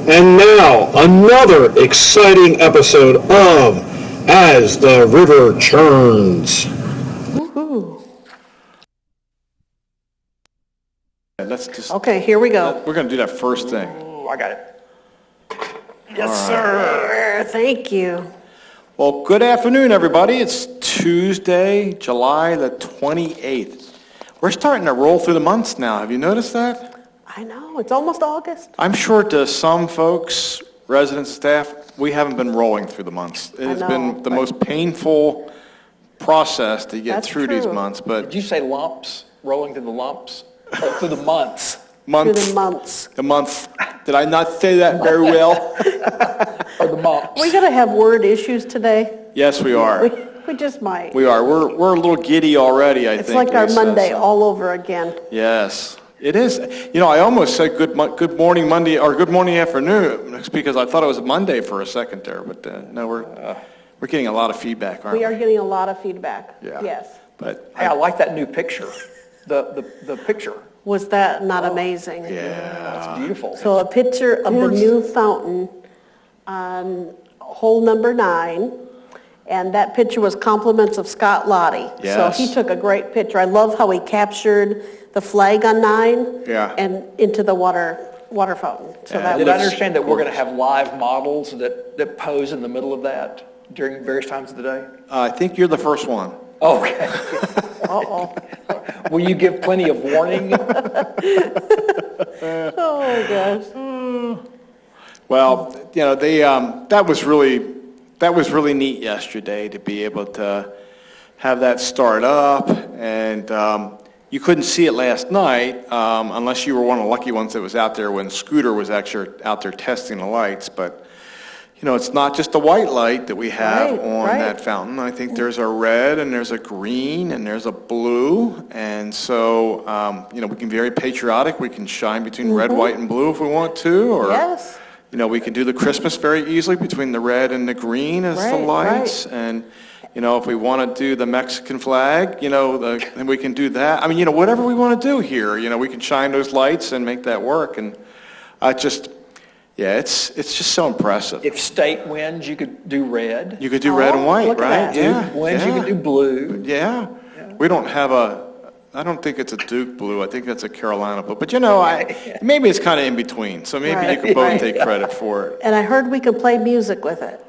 And now, another exciting episode of As the River Churns. Woohoo. Let's just. Okay, here we go. We're going to do that first thing. Ooh, I got it. Yes, sir. Thank you. Well, good afternoon, everybody. It's Tuesday, July the 28th. We're starting to roll through the months now. Have you noticed that? I know, it's almost August. I'm sure to some folks, residents, staff, we haven't been rolling through the months. It has been the most painful process to get through these months. But Did you say lumps? Rolling through the lumps? Or through the months? Through the months. The month. Did I not say that very well? Or the months? We're going to have word issues today. Yes, we are. We just might. We are. We're a little giddy already, I think. It's like our Lisa, Monday so. all over again. Yes, it is. You know, I almost said good morning Monday or good morning afternoon because I thought it was Monday for a second there. But no, we're getting a lot of feedback, aren't we? We are getting a lot of feedback. Yeah. Yes. But Hey, I like that new picture. The picture. Was that not amazing? yeah, It's beautiful. So a picture of the new fountain on hole number 9. And that picture was compliments of Scott Lottie. Yes. So he took a great picture. I love how he captured the flag on 9 and into the water fountain. So that Did I was understand that we're going to have live models that pose in the middle of that during various times of the day? I think you're the first one. Okay. Uh-oh. Will you give plenty of warning? Oh, gosh. Well, you know, that was really neat yesterday to be able to have that start up, and you couldn't see it last night unless you were one of the lucky ones that was out there when Scooter was actually out there testing the lights. But you know, it's not just a white light that we have on that fountain. I think there's a red and there's a green and there's a blue, and so you know, we can be very patriotic. We can shine between red, white, and blue if we want to, or Yes. you know, we can do the Christmas very easily between the red and the green as the lights. And, you know, if we want to do the Mexican flag, you know, then we can do that. I mean, you know, whatever we want to do here, you know, we can shine those lights and make that work. And it's just so impressive. If state wins, you could do red. You could do red and white, look at right? that. Yeah. Duke wins, you could do blue. Yeah. We don't have I don't think it's a Duke blue. I think that's a Carolina blue. But, you know, maybe it's kind of in between. So maybe you could both take credit for it. And I heard we could play music with it.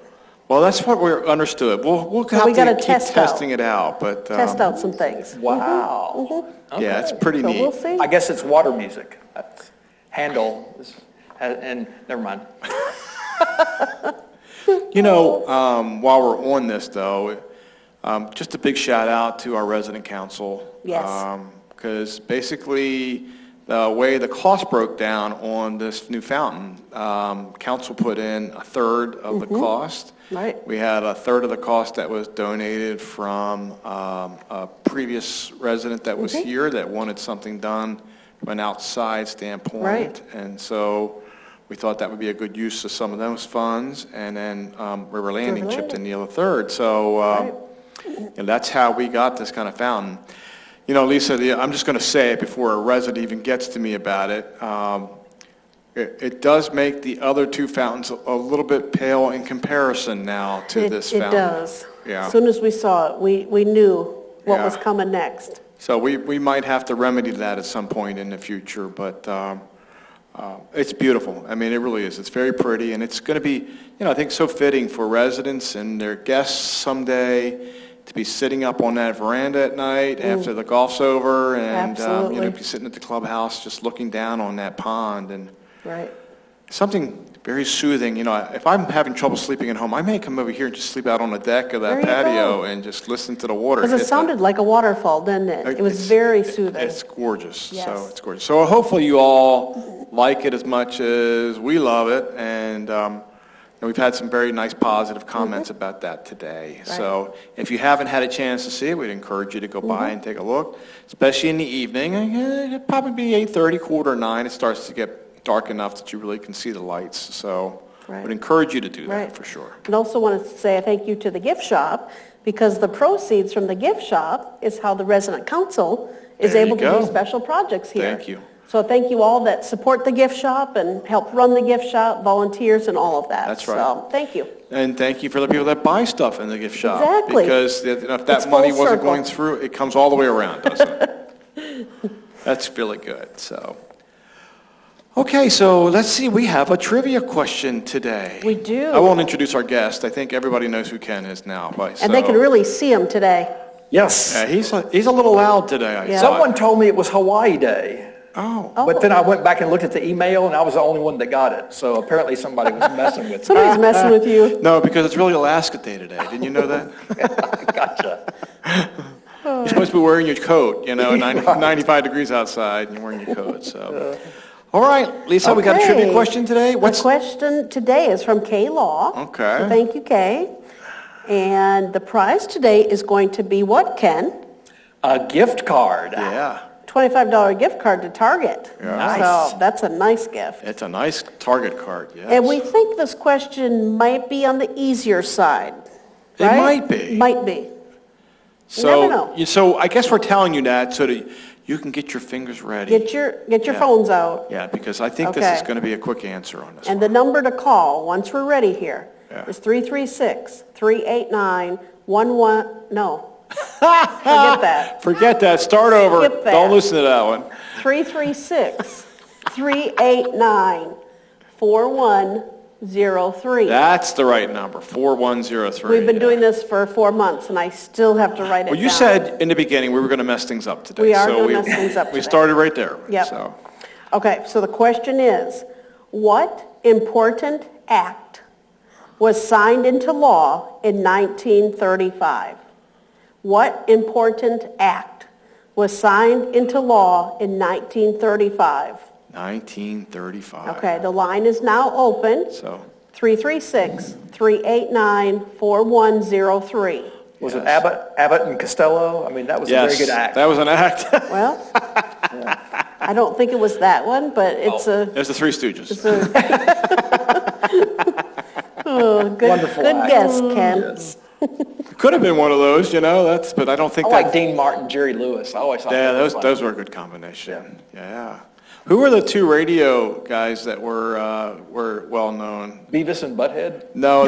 Well, that's what we're understood. We'll have we gotta to keep test testing it out. But Test out some things. Wow. yeah, it's pretty So neat. we'll see. I guess it's water music. Handel, and never mind. You know, while we're on this, though, just a big shout out to our resident council. Yes. Because basically, the way the cost broke down on this new fountain, council put in a third of the cost. Right. We had a third of the cost that was donated from a previous resident that was here that wanted something done from an outside standpoint. Right. And so we thought that would be a good use of some of those funds. And then River Landing chipped in the other third. So and that's how we got this kind of fountain. You know, Lisa, I'm just going to say it before a resident even gets to me about it. It does make the other two fountains a little bit pale in comparison now to this fountain. It does. Yeah. As soon as we saw it, we knew what Yeah. was coming next. So we might have to remedy that at some point in the future, but it's beautiful. I mean, it really is. It's very pretty, and it's going to be, you know, I think so fitting for residents and their guests someday to be sitting up on that veranda at night after the golf's over, and you know, be sitting at the clubhouse just looking down on that pond, and something very soothing. You know, if I'm having trouble sleeping at home, I may come over here and just sleep out on the deck of that patio and just listen to the water. Because it sounded like a waterfall, didn't it? It was very soothing. It's gorgeous. Yes. So it's gorgeous. So hopefully you all like it as much as we love it, and we've had some very nice positive comments about that today. Right. So if you haven't had a chance to see it, we'd encourage you to go by and take a look, especially in the evening. It'd probably be 8:30, 8:45. It starts to get dark enough that you really can see the lights. So I would encourage you to do that for sure. And also wanted to say a thank you to the gift shop, because the proceeds from the gift shop is how the resident council is able to do special projects here. Thank you. So thank you all that support the gift shop and help run the gift shop, volunteers and all of that. That's right. So thank you. And thank you for the people that buy stuff in the gift shop. Exactly. Because if It's that full money wasn't circle. going through, it comes all the way around, doesn't it? That's really good, so. Okay, so let's see, we have a trivia question today. We do. I won't introduce our guest. I think everybody knows who Ken is now. And they can really see them today. Yes. Yeah, he's a little loud today, I Yeah. thought. Someone told me it was Hawaii Day. Oh. But then I went back and looked at the email, and I was the only one that got it. So apparently somebody was messing with me. Somebody's messing with you. No, because it's really Alaska Day today. Didn't you know that? Gotcha. You're supposed to be wearing your coat, 95 degrees outside, and you're wearing your coat, so. All right, Lisa, we got a trivia Okay. question today? The question today is from Kay Law. Okay. So thank you, Kay. And the prize today is going to be what, Ken? A gift card. Yeah, $25 gift card to Target. Yeah. Nice. So that's a nice gift. it's a nice Target card, yes. And we think this question might be on the easier side. It right? might be. Might be. So, never know. So I guess we're telling you that so that you can get your fingers ready. Get your Yeah. phones out. Yeah, because I think this Okay. is going to be a quick answer on this And one. the number to call, once we're ready here, Yeah. is 336-389-11, no. Forget that. Forget that. Start over. Skip that. Don't listen to that one. 336-389-4103. That's the right number, 4103. We've been yeah. doing this for 4 months, and I still have to write it down. Well, you said in the beginning we were going to mess things up today. We are so gonna mess things up We today. started right there. Yep. So. Okay, so the question is, what important act was signed into law in 1935? What important act was signed into law in 1935? 1935. Okay, the line is now open, So, 336-389-4103. Was it Abbott and Costello? I mean, that was a yes, very good act. that was an act. Well, I don't think it was that one, but it's a... There's the Three Stooges. It's a oh, good, Wonderful good act. guess, Ken. Yes. Could have been one of those, but I don't think I that. like Dean Martin, Jerry Lewis. I always thought Yeah, that was those were a good combination. Yeah. Who were the two radio guys that were well known? Beavis and Butthead. No,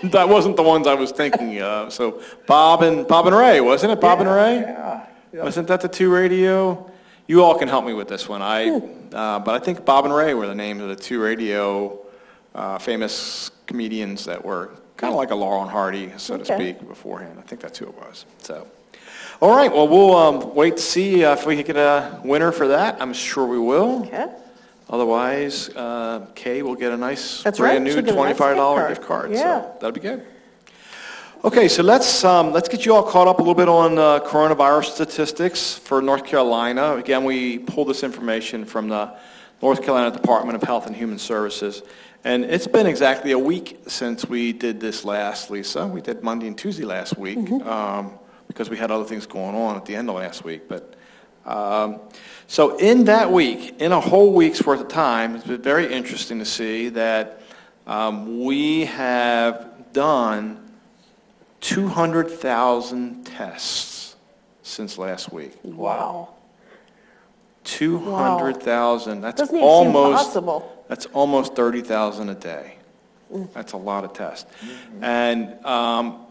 that wasn't the ones I was thinking of. So Bob and Ray, wasn't it? Bob and Ray? Yeah. Wasn't that the two radio? You all can help me with this one. But I think Bob and Ray were the names of the two radio famous comedians that were kind of like a Laurel and Hardy, so to speak, beforehand. I think that's who it was. So, all right. Well, we'll wait to see if we can get a winner for that. I'm sure we will. Okay. Otherwise, Kay will get a nice That's brand right. new She'll get a nice $25 gift gift card. Yeah. So that'll be good. Okay, so let's get you all caught up a little bit on coronavirus statistics for North Carolina. Again, we pulled this information from the North Carolina Department of Health and Human Services. And it's been exactly a week since we did this last, Lisa. We did Monday and Tuesday last week because we had other things going on at the end of last week. But so in that week, in a whole week's worth of time, it's been very interesting to see that we have done 200,000 tests since last week. Wow. 200,000. That's Doesn't even seem almost possible. that's almost 30,000 a day. That's a lot of tests. And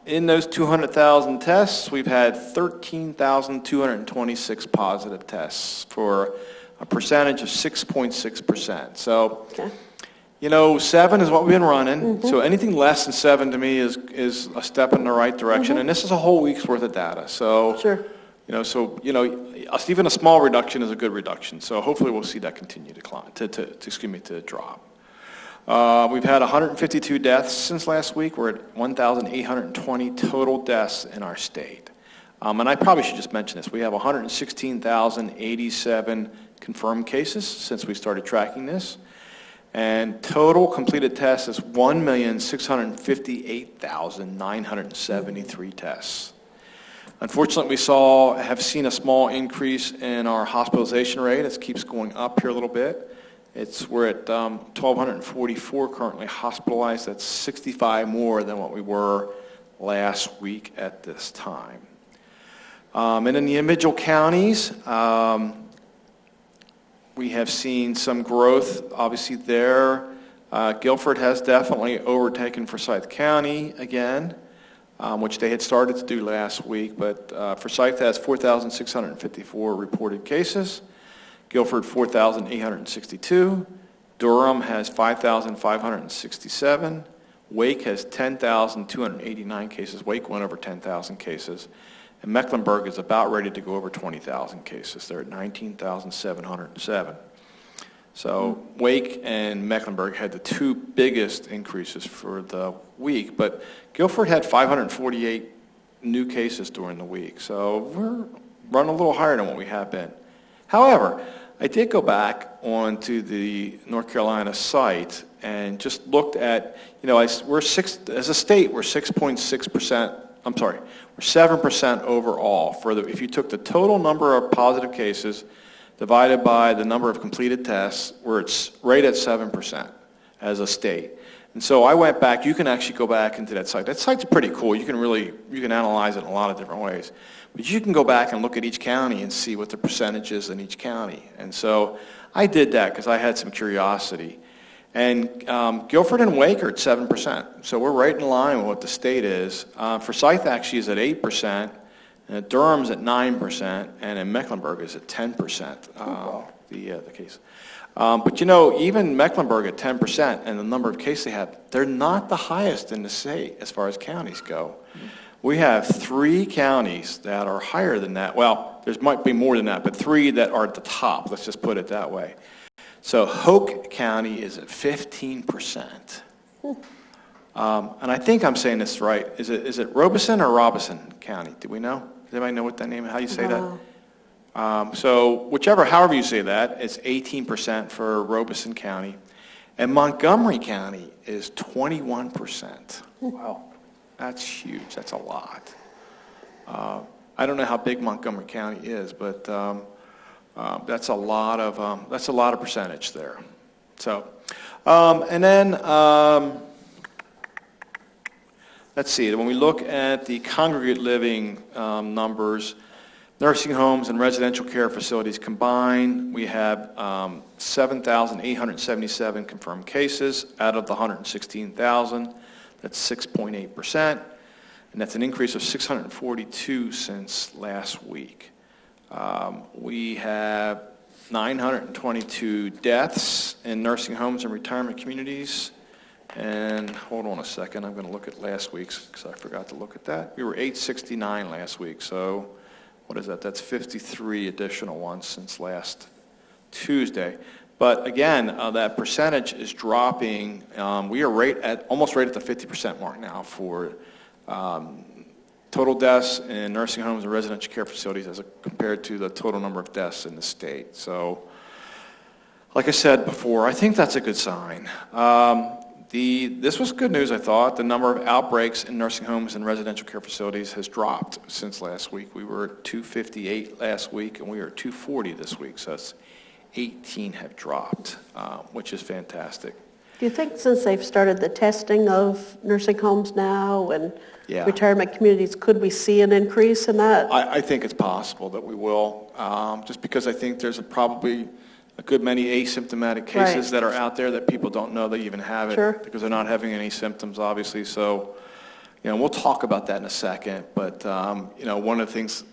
in those 200,000 tests, we've had 13,226 positive tests for a percentage of 6.6%. So, Okay. 7 is what we've been running. So anything less than 7 to me is a step in the right direction. And this is a whole week's worth of data. So, Sure. Even a small reduction is a good reduction. So hopefully we'll see that continue to drop. We've had 152 deaths since last week. We're at 1,820 total deaths in our state. And I probably should just mention this. We have 116,087 confirmed cases since we started tracking this. And total completed tests is 1,658,973 tests. Unfortunately, we have seen a small increase in our hospitalization rate. It keeps going up here a little bit. We're at 1,244 currently hospitalized. That's 65 more than what we were last week at this time. And in the individual counties, We have seen some growth, obviously, there. Guilford has definitely overtaken Forsyth County again, which they had started to do last week, but Forsyth has 4,654 reported cases, Guilford 4,862, Durham has 5,567, Wake has 10,289 cases. Wake went over 10,000 cases. And Mecklenburg is about ready to go over 20,000 cases. They're at 19,707. So Wake and Mecklenburg had the two biggest increases for the week, but Guilford had 548 new cases during the week. So we're running a little higher than what we have been. However, I did go back onto the North Carolina site and just looked at, as a state, we're 6.6%, we're 7% overall. If you took the total number of positive cases divided by the number of completed tests, we're right at 7% as a state. And so I went back, you can actually go back into that site. That site's pretty cool. You can analyze it in a lot of different ways. But you can go back and look at each county and see what the percentage is in each county. And so I did that because I had some curiosity. And Guilford and Wake are at 7%. So we're right in line with what the state is. Forsyth actually is at 8%. Durham's at 9%, and in Mecklenburg is at 10%, the case. But even Mecklenburg at 10% and the number of cases they have, they're not the highest in the state as far as counties go. We have 3 counties that are higher than that. Well, there might be more than that, but 3 that are at the top, let's just put it that way. So Hoke County is at 15%. And I think I'm saying this right. Is it Robeson or Robeson County? Do we know? Does anybody know what that name is? How you say that? So however you say that, it's 18% for Robeson County. And Montgomery County is 21%. Wow. That's huge. That's a lot. I don't know how big Montgomery County is, but that's a lot of percentage there. So, and then let's see. When we look at the congregate living numbers, nursing homes and residential care facilities combined, we have 7,877 confirmed cases out of the 116,000. That's 6.8%, and that's an increase of 642 since last week. We have 922 deaths in nursing homes and retirement communities. And hold on a second, I'm going to look at last week's because I forgot to look at that. We were 869 last week, so what is that? That's 53 additional ones since last Tuesday. But again, that percentage is dropping. We are almost right at the 50% mark now for total deaths in nursing homes and residential care facilities as compared to the total number of deaths in the state. So, like I said before, I think that's a good sign. This was good news, I thought. The number of outbreaks in nursing homes and residential care facilities has dropped since last week. We were at 258 last week, and we are at 240 this week. So that's 18 have dropped, which is fantastic. Do you think since they've started the testing of nursing homes now and retirement communities, could we see an increase in that? I think it's possible that we will, just because I think there's probably a good many asymptomatic cases that are out there that people don't know they even have it because they're not having any symptoms, obviously. So, we'll talk about that in a second. But, one of the things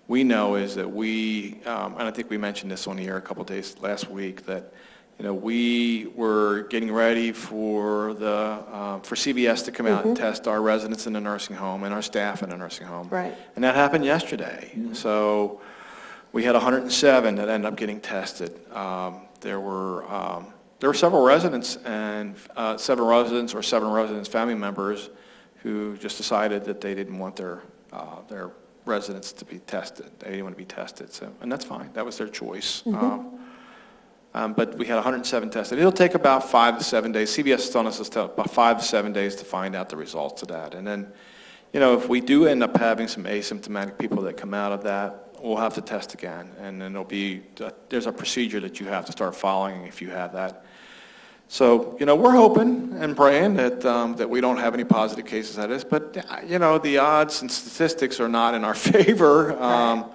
we know is that and I think we mentioned this on the air a couple of days last week, that we were getting ready for CVS to come out and test our residents in the nursing home and our staff in the nursing home. Right. And that happened yesterday. Mm-hmm. So we had 107 that ended up getting tested. There were several residents and 7 residents, family members, who just decided that they didn't want their residents to be tested. They didn't want to be tested. So, and that's fine. That was their choice. Mm-hmm. But we had 107 tested. It'll take about 5 to 7 days. CVS is telling us it's about 5 to 7 days to find out the results of that. And then, if we do end up having some asymptomatic people that come out of that, we'll have to test again. And then there's a procedure that you have to start following if you have that. So, we're hoping and praying that we don't have any positive cases out of this, but, the odds and statistics are not in our favor.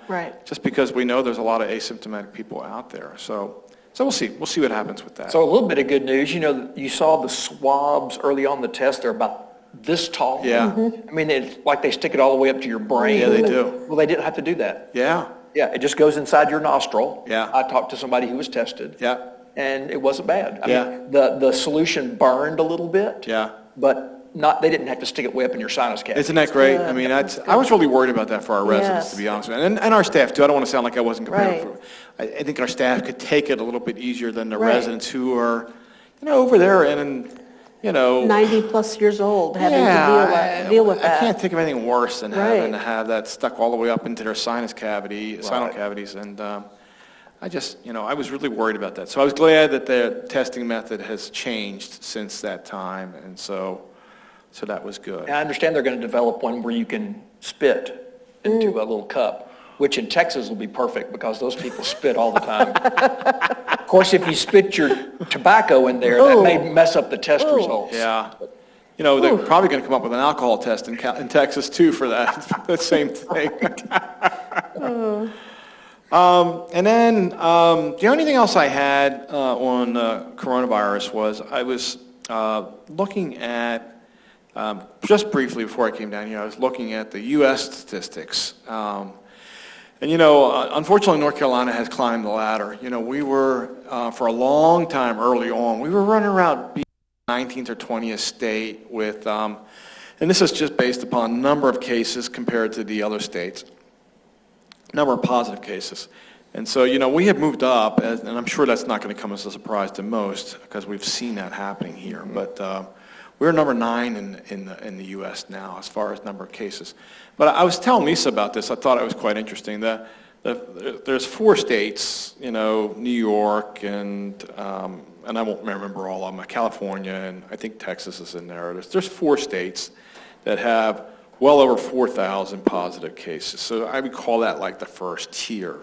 Right. Just because we know there's a lot of asymptomatic people out there. So we'll see. We'll see what happens with that. So a little bit of good news, you saw the swabs early on the test, they're about this tall. Yeah. I mean, it's like they stick it all the way up to your brain. Yeah, they do. Well, they didn't have to do that. Yeah. Yeah, it just goes inside your nostril. Yeah. I talked to somebody who was tested. Yeah. And it wasn't bad. I Yeah. mean, the solution burned a little bit. Yeah. But they didn't have to stick it way up in your sinus cavity. Isn't that great? I mean, I was really worried about that for our residents, Yes. to be honest with you. And our staff, too. I don't want to sound like I wasn't prepared Right. for it. I think our staff could take it a little bit easier than the Right. residents who are, over there and 90-plus years old, having to deal with that. I can't think of anything worse than Right. having to have that stuck all the way up into their sinus cavity, sinus cavities. And I just, I was really worried about that. So I was glad that the testing method has changed since that time. And so that was good. And I understand they're going to develop one where you can spit into a little cup, which in Texas will be perfect because those people spit all the time. Of course, if you spit your tobacco in there, that may mess up the test results. Yeah. They're probably going to come up with an alcohol test in Texas, too, for that, the same thing. And then the only thing else I had on coronavirus was I was looking at, just briefly before I came down here, I was looking at the U.S. statistics. And, unfortunately, North Carolina has climbed the ladder. We were, for a long time early on, we were running around being 19th or 20th state with, and this is just based upon number of cases compared to the other states, number of positive cases. And so, we have moved up, and I'm sure that's not going to come as a surprise to most because we've seen that happening here. But we're number 9 in the U.S. now as far as number of cases. But I was telling Lisa about this. I thought it was quite interesting. There's 4 states, New York and I won't remember all of them, California, and I think Texas is in there. There's 4 states that have well over 4,000 positive cases. So I would call that like the first tier.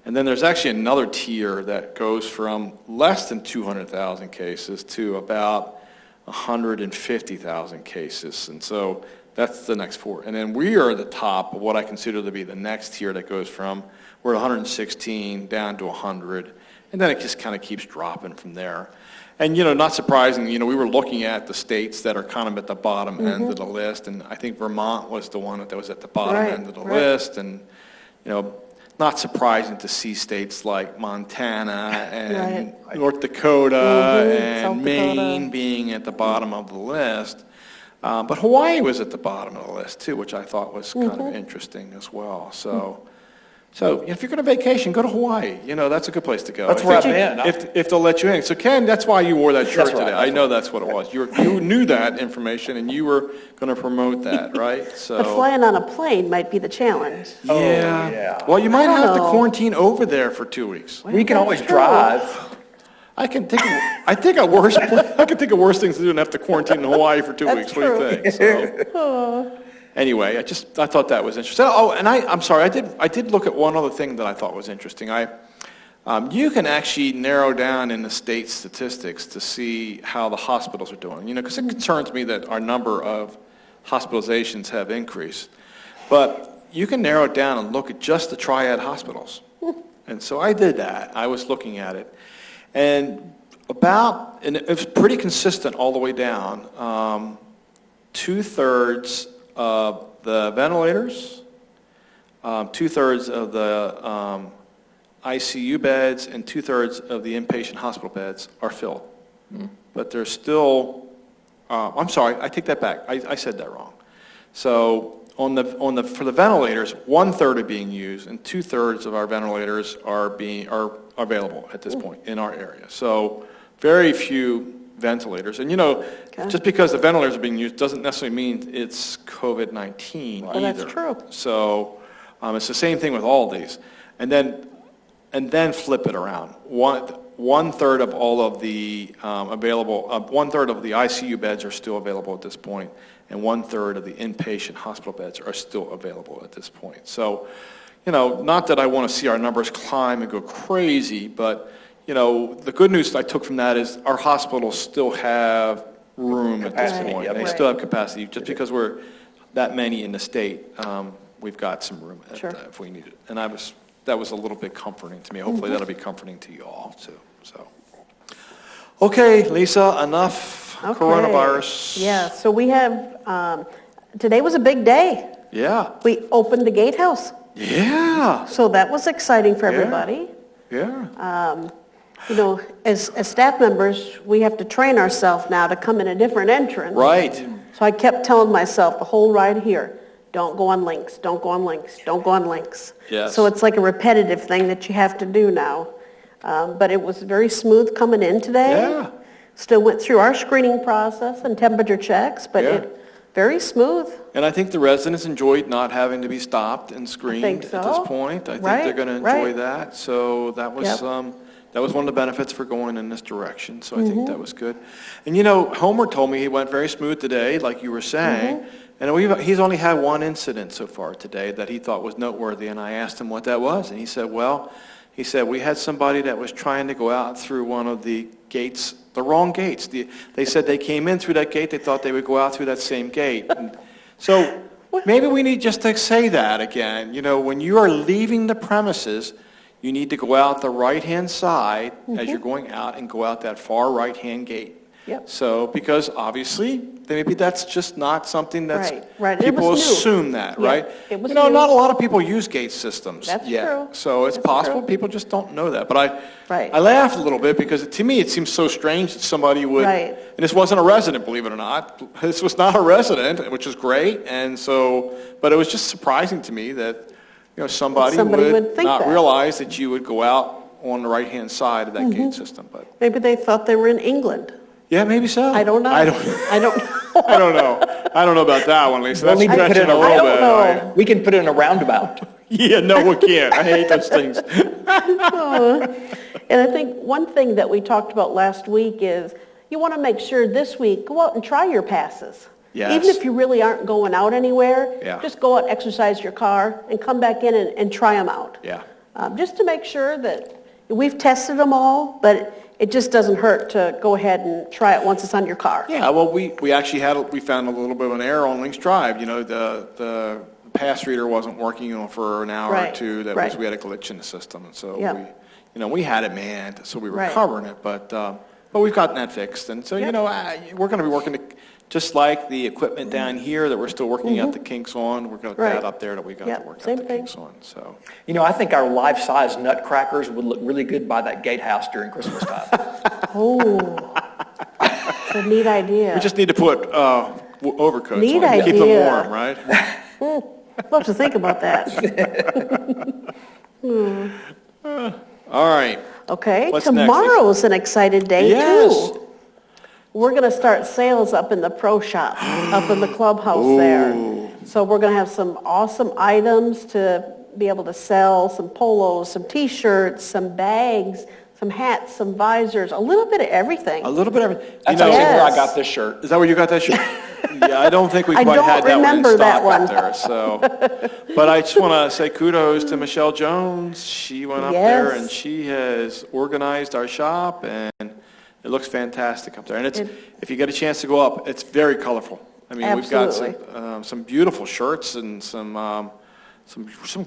And then there's actually another tier that goes from less than 200,000 cases to about 150,000 cases. And so that's the next 4. And then we are at the top of what I consider to be the next tier that goes from, we're at 116 down to 100. And then it just kind of keeps dropping from there. And, not surprising, we were looking at the states that are kind of at the bottom end of the list. And I think Vermont was the one that was at the bottom end of the list. And, not surprising to see states like Montana and North Dakota and Maine being at the bottom of the list. But Hawaii was at the bottom of the list, too, which I thought was kind of interesting as well. So if you're going to vacation, go to Hawaii. That's a good place to go. That's where I've been. If they'll let you in. So, Ken, that's why you wore that shirt That's right. today. I know that's what it was. You knew that information, and you were going to promote that, right? But flying on a plane might be the challenge. Yeah. Well, you might I don't have to know. quarantine over there for 2 weeks. We can always That's true. drive. I can think of worse things to do than have to quarantine in Hawaii for 2 That's weeks. What do you think? So, anyway, I thought that was interesting. Oh, and I'm sorry, I did look at one other thing that I thought was interesting. You can actually narrow down in the state statistics to see how the hospitals are doing. Because it concerns me that our number of hospitalizations have increased. But you can narrow it down and look at just the triad hospitals. And so I did that. I was looking at it. And it was pretty consistent all the way down. 2/3 of the ventilators, 2/3 of the ICU beds, and 2/3 of the inpatient hospital beds are filled. But there's still, I'm sorry, I take that back. I said that wrong. So for the ventilators, 1/3 are being used, and 2/3 of our ventilators are available at this point in our area. So very few ventilators. And just because the ventilators are being used doesn't necessarily mean it's COVID-19 either. That's true. So it's the same thing with all these. And then flip it around. 1/3 of all of the available, 1/3 of the ICU beds are still available at this point, and 1/3 of the inpatient hospital beds are still available at this point. So, not that I want to see our numbers climb and go crazy, but the good news I took from that is our hospitals still have room at this Capacity, point. yep. They still have capacity. Just because we're that many in the state, we've got some room Sure. if we need it. And that was a little bit comforting to me. Hopefully that'll be comforting to you all too. So, okay, Lisa, enough Okay. coronavirus. Yeah, so we have, today was a big day. Yeah. We opened the Gatehouse, Yeah. so that was exciting for everybody. Yeah. As staff members, we have to train ourselves now to come in a different entrance. Right. So I kept telling myself the whole ride here, don't go on links, don't go on links, don't go on links. Yes. So it's like a repetitive thing that you have to do now. But it was very smooth coming in today. Yeah. Still went through our screening process and temperature checks, but Yeah. very smooth. And I think the residents enjoyed not having to be stopped and screened think at this so. point. I think Right, they're going to enjoy right. that. So that was Yep. that was one of the benefits for going in this direction. So I Mm-hmm. think that was good. And Homer told me he went very smooth today, like you were saying. Mm-hmm. And he's only had one incident so far today that he thought was noteworthy. And I asked him what that was, and he said, we had somebody that was trying to go out through one of the gates, the wrong gates. They said they came in through that gate, they thought they would go out through that same gate. And so maybe we need just to say that again. When you are leaving the premises, you need to go out the right-hand side as you're going out and go out that far right-hand gate. Yep. So, because obviously, maybe that's just not something that's, Right. It people was new. assume that, Yeah, right? it was Not new. a lot of people use gate systems That's yet. true. So it's That's possible true. people just don't know that. But Right. I laughed a little bit because to me it seems so strange that somebody would, Right. and this wasn't a resident, believe it or not. This was not a resident, which is great. And so, but it was just surprising to me that, somebody would think not that. realize that you would go out on the right-hand side of that Mm-hmm. gate system. But Maybe they thought they were in England. yeah, maybe so. I don't know. I don't I don't know. I don't know. I don't know about that one, Lisa. We'll That's need to put stretching in a a- little I don't bit. know. right? We can put it in a roundabout. Yeah, no, we can't. I hate those things. And I think one thing that we talked about last week is you want to make sure this week, go out and try your passes. Yes. Even if you really aren't going out anywhere, Yeah. just go out, exercise your car, and come back in and try them out. Yeah. Just to make sure that we've tested them all, but it just doesn't hurt to go ahead and try it once it's on your car. Yeah, well, we actually we found a little bit of an error on Links Drive. The pass reader wasn't working for an hour or Right, two. right. We had a glitch in the system, and so Yep. we had it manned, so we were Right. covering it, but we've gotten that fixed, and so Yep. we're going to be working just like the equipment down here that we're still working out the kinks on. We're going to Right. that up there that we got Yep, to work out same the thing. kinks on. So I think our life-size nutcrackers would look really good by that gatehouse during Christmas time. Oh, it's a neat idea. we just need to put overcoats Neat on to keep them idea. warm, right? Love to think about that. All right. Okay, What's next, tomorrow's an excited day Yes. too. We're going to start sales up in the pro shop, up in the clubhouse there. So we're going to have some awesome items to be able to sell, some polos, some t-shirts, some bags, some hats, some visors, a little bit of everything. A little bit of everything. That's You know, actually where I Yes. got this shirt. Is that where you got that shirt? Yeah, I don't think we I quite don't had that one in remember that stock one. up there. So, but I just want to say kudos to Michelle Jones. She went up there Yes. and she has organized our shop, and it looks fantastic up there. And if you get a chance to go up, it's very colorful. I mean, we've got some beautiful shirts and some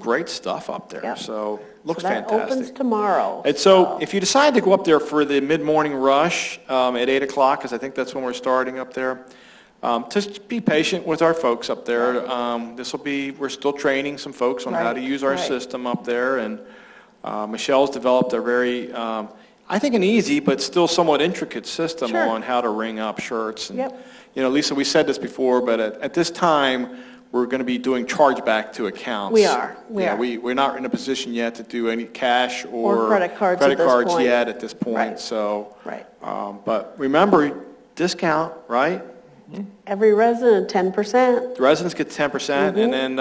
great stuff up there. Yep. So looks So that fantastic. opens tomorrow. And so if you decide to go up there for the mid-morning rush at 8 o'clock, because I think that's when we're starting up there, just be patient with our folks up there. We're still training some folks on how to Right, use our right. system up there. And Michelle's developed a very, I think, an easy but still somewhat intricate system Sure. on how to ring up shirts. And, Yep. Lisa, we said this before, but at this time, we're going to be doing chargeback to accounts. We are. We're not in a position yet to do any cash or credit cards at this point. yet at this point. Right. So, Right. but remember, discount, right? Every resident, 10%. The residents get 10%, and then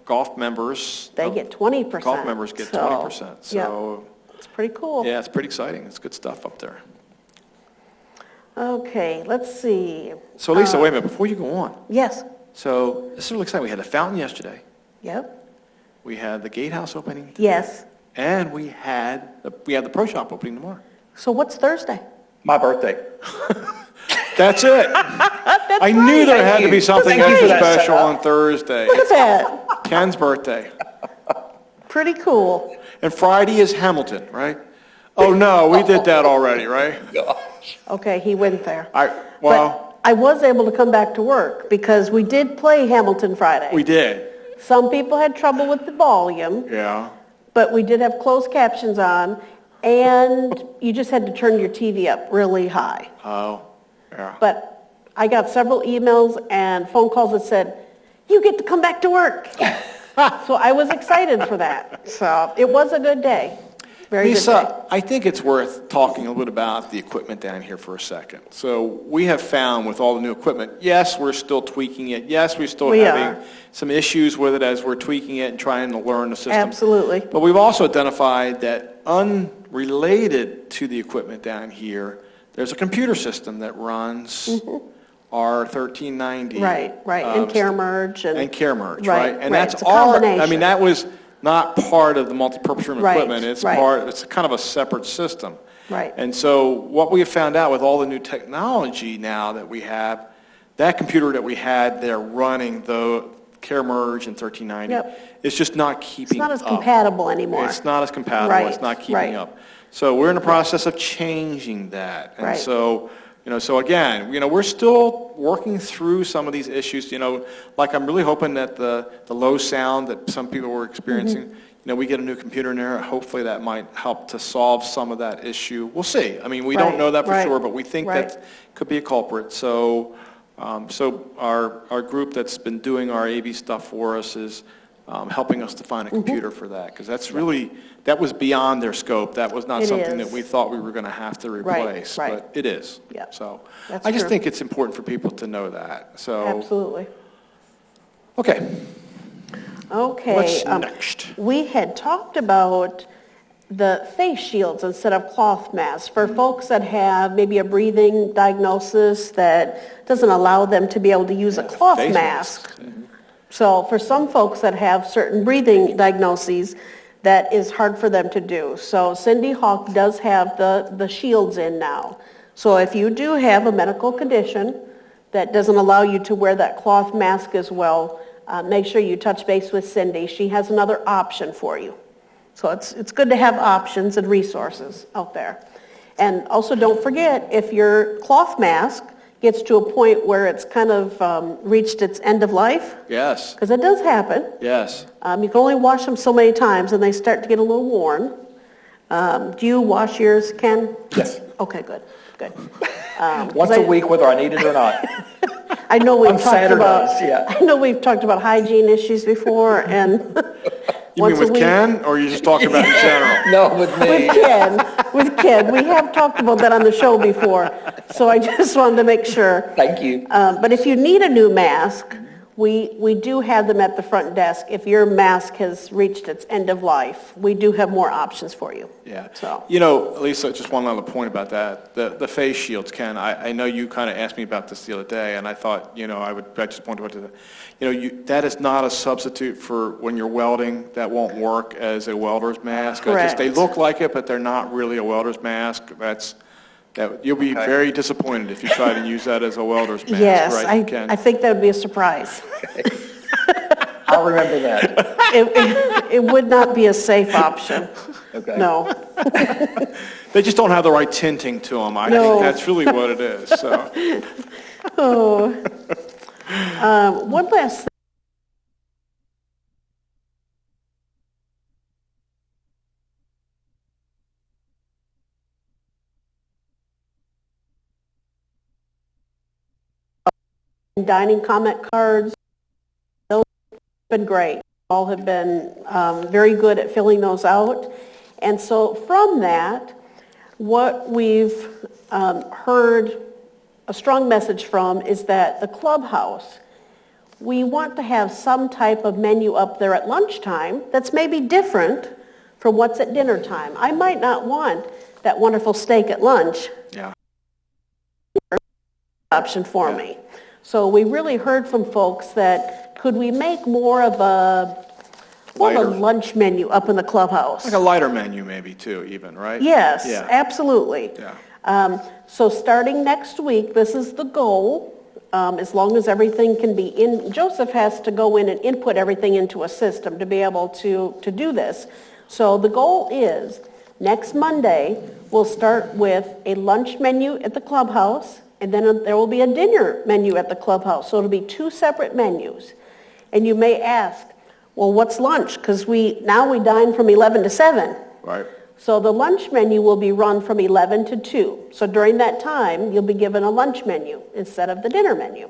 golf members. They get 20%. Golf members get 20%. So, It's pretty cool. yeah, it's pretty exciting. It's good stuff up there. Okay, let's see. So, Lisa, wait a minute before you go on. Yes. So, this is really exciting. We had the fountain yesterday. Yep. We had the Gatehouse opening. Yes. And we had the pro shop opening tomorrow. So what's Thursday? My birthday. That's it. I knew there had to be something Thank you for extra that special setup. on Thursday. Look at that. Ken's birthday. Pretty cool. And Friday is Hamilton, right? Oh, no, we did that already, right? Gosh. Okay, he went there. Well, But I was able to come back to work because we did play Hamilton Friday. we did, Some people had trouble with the volume, yeah. but we did have closed captions on, and you just had to turn your TV up really high. Oh, yeah. But I got several emails and phone calls that said, "You get to come back to work." So I was excited for that. So it was a good day. Very good day. Lisa, I think it's worth talking a little bit about the equipment down here for a second. So we have found with all the new equipment, yes, we're still tweaking it. Yes, we're still We having are. some issues with it as we're tweaking it and trying to learn the system. Absolutely. But we've also identified that unrelated to the equipment down here, there's a computer system that runs our 1390. Right, and care merge And care merge, Right, right? And right. that's It's a our, I combination. mean, that was not part of the multipurpose room Right, equipment. It's right. it's kind of a separate system. Right. And so what we have found out with all the new technology now that we have, that computer that we had there running the care merge and 1390, Yep. it's just not It's keeping not as up. compatible anymore. It's not as compatible, Right, it's not keeping right. up. So we're in the process of changing that. And Right. so, so again, we're still working through some of these issues, like I'm really hoping that the low sound that some people were experiencing, we get a new computer in there, hopefully that might help to solve some of that issue. We'll see. I mean, we don't Right, know that for right, sure, but we think right. that could be a culprit. So, our group that's been doing our AV stuff for us is helping us to find a computer for that, because that's really, that was beyond their scope. That was not It something that is. we thought we were going to have to replace, right. but it is. Yeah, So that's I just true. think it's important for people to know that. So, Absolutely. okay, Okay. what's next? We had talked about the face shields instead of cloth masks for folks that have maybe a breathing diagnosis that doesn't allow them to be able to use a cloth Face mask. masks. So for some folks that have certain breathing diagnoses, that is hard for them to do. So Cindy Hawk does have the shields in now. So if you do have a medical condition that doesn't allow you to wear that cloth mask as well, make sure you touch base with Cindy. She has another option for you. So it's good to have options and resources out there. And also don't forget, if your cloth mask gets to a point where it's kind of reached its end of life, Yes, because it does happen, yes. you can only wash them so many times and they start to get a little worn. Do you wash yours, Ken? Yes. Okay, good. Once a week, whether I need it or not. I know we've On talked about, Saturdays, yeah. I know we've talked about hygiene issues before, and You mean once a with week. Ken, or are you just talking about in general? No, with me. With Ken, we have talked about that on the show before, so I just wanted to make sure. Thank you. But if you need a new mask, we do have them at the front desk. If your mask has reached its end of life, we do have more options for you. Yeah. So. Lisa, just one other point about that. The face shields, Ken, I know you kind of asked me about this the other day, and I thought, I just wanted to, that is not a substitute for when you're welding. That won't work as a welder's mask. Correct. They look like it, but they're not really a welder's mask. You'll be Okay. very disappointed if you try to use that as a welder's mask, Yes, right, Ken? I think that would be a surprise. I'll remember that. It would not be a safe option. Okay. No. They just don't have the right tinting to them. I No. think that's really what it is, so. One last thing. Dining comment cards, those have been great. All have been very good at filling those out. And so from that, what we've heard a strong message from is that the clubhouse, we want to have some type of menu up there at lunchtime that's maybe different from what's at dinner time. I might not want that wonderful steak at lunch Yeah. option for me. So we really heard from folks that could we make more of We'll have a lighter, lunch menu up in the clubhouse. like a lighter menu maybe too, even, right? Yes, Yeah. absolutely. Yeah. So starting next week, this is the goal, as long as everything can be in, Joseph has to go in and input everything into a system to be able to do this. So the goal is, next Monday, we'll start with a lunch menu at the clubhouse, and then there will be a dinner menu at the clubhouse. So it'll be 2 separate menus. And you may ask, well, what's lunch? Because now we dine from 11 to 7. Right. So the lunch menu will be run from 11 to 2. So during that time, you'll be given a lunch menu instead of the dinner menu.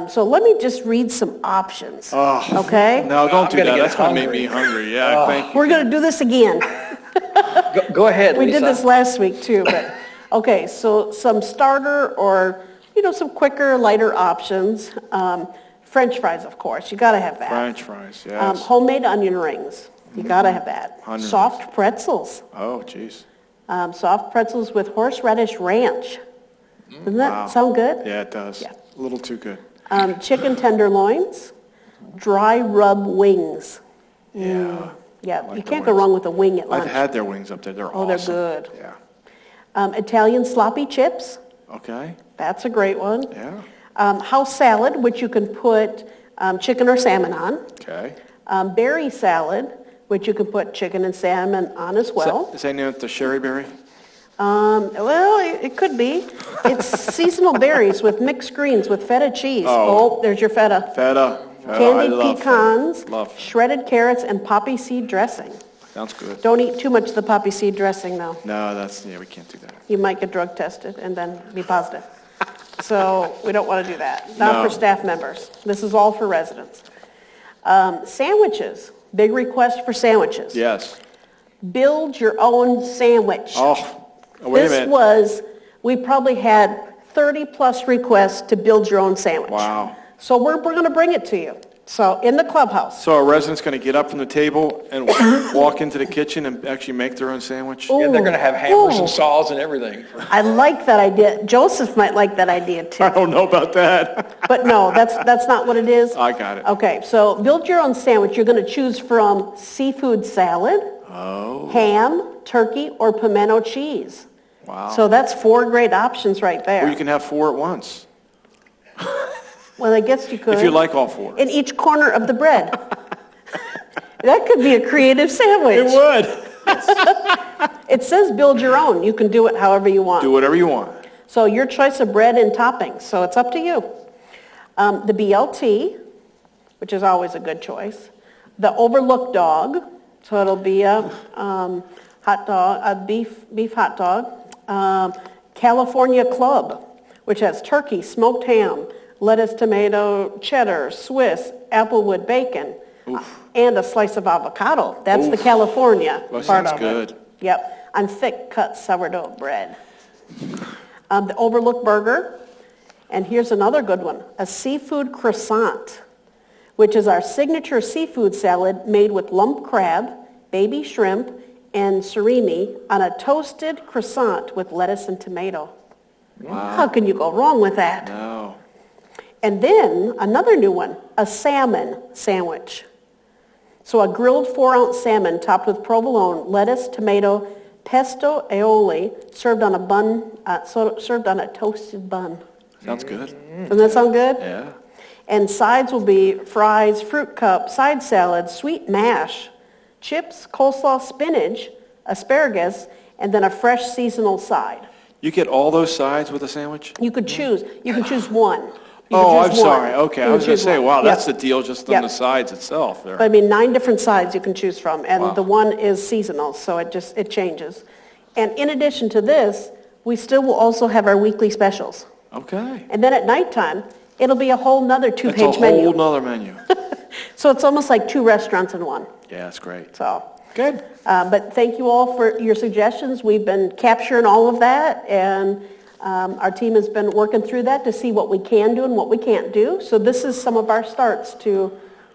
So let me just read some options, okay? No, don't I'm do gonna that. get That's going to make me hungry. hungry. Yeah, thank you. We're going to do this again. Go ahead, We Lisa. did this last week too, but, okay, so some starter or, some quicker, lighter options. French fries, of course, you got to have that. French fries, yes. Homemade onion rings, you got to have that. Onion Soft pretzels. Oh, jeez. Soft pretzels with horseradish ranch. Doesn't that sound good? Yeah, it does. Yeah. A little too good. Chicken tenderloins, dry rub wings. Yeah. Yeah, like you the can't go wings. wrong with a wing at lunch. I've had their wings up there. They're Oh, they're awesome. good. Yeah. Italian sloppy chips, Okay. that's a great one. Yeah. House salad, which you can put chicken or salmon on. Okay. Berry salad, which you can put chicken and salmon on as well. Is that named the sherry berry? Well, it could be. It's seasonal berries with mixed greens with feta cheese. Oh. Oh, there's your feta. Feta. I Candied love pecans, Feta. Love. shredded carrots, and poppy seed dressing. Sounds good. Don't eat too much of the poppy seed dressing, though. No, we can't do that. You might get drug tested and then be positive. So we don't want to do that. Not No. for staff members. This is all for residents. Sandwiches. Big request for sandwiches. Yes. Build your own sandwich. Oh, wait a minute. We probably had 30-plus requests to build your own sandwich. Wow. So we're going to bring it to you. So in the clubhouse. So a resident's going to get up from the table and walk into the kitchen and actually make their own sandwich? Yeah, they're going to have hammers Ooh. and saws and everything. I like that idea. Joseph might like that idea too. I don't know about that. But no, that's not what it is. I got it. Okay, so build your own sandwich. You're going to choose from seafood salad, ham, turkey, or pimento cheese. Wow. So that's 4 great options right there. Or you can have 4 at once, Well, I guess you could. if you like all 4. In each corner of the bread. That could be a creative sandwich. It would. It says build your own. You can do it however you want. Do whatever you want. So your choice of bread and toppings. So it's up to you. The BLT, which is always a good choice. The Overlook dog. So it'll be a hot dog, a beef hot dog. California Club, which has turkey, smoked ham, lettuce, tomato, cheddar, Swiss, applewood bacon, and a slice of avocado. That's the California That part sounds of good. it. Yep, on thick cut sourdough bread. The Overlook burger, and here's another good one, a seafood croissant, which is our signature seafood salad made with lump crab, baby shrimp, and surimi on a toasted croissant with lettuce and tomato. Wow. How can you go wrong with that? No. And then another new one, a salmon sandwich. So a grilled 4-ounce salmon topped with provolone, lettuce, tomato, pesto aioli, served on a bun, served on a toasted bun. Sounds good. Doesn't that sound good? Yeah. And sides will be fries, fruit cup, side salad, sweet mash, chips, coleslaw, spinach, asparagus, and then a fresh seasonal side. You get all those sides with a sandwich? You could choose. You can choose one. You Oh, can I'm choose one. sorry. Okay, You I can was going to choose say, one. wow, Yep. that's the deal just on Yep. the sides itself there. But I mean, 9 different sides you can choose from, and Wow. the one is seasonal, so it changes. And in addition to this, we still will also have our weekly specials. Okay. And then at nighttime, it'll be a whole nother That's 2-page a menu. whole nother menu. So it's almost like 2 restaurants in one. Yeah, that's great. So, Good. but thank you all for your suggestions. We've been capturing all of that, and our team has been working through that to see what we can do and what we can't do. So this is some of our starts to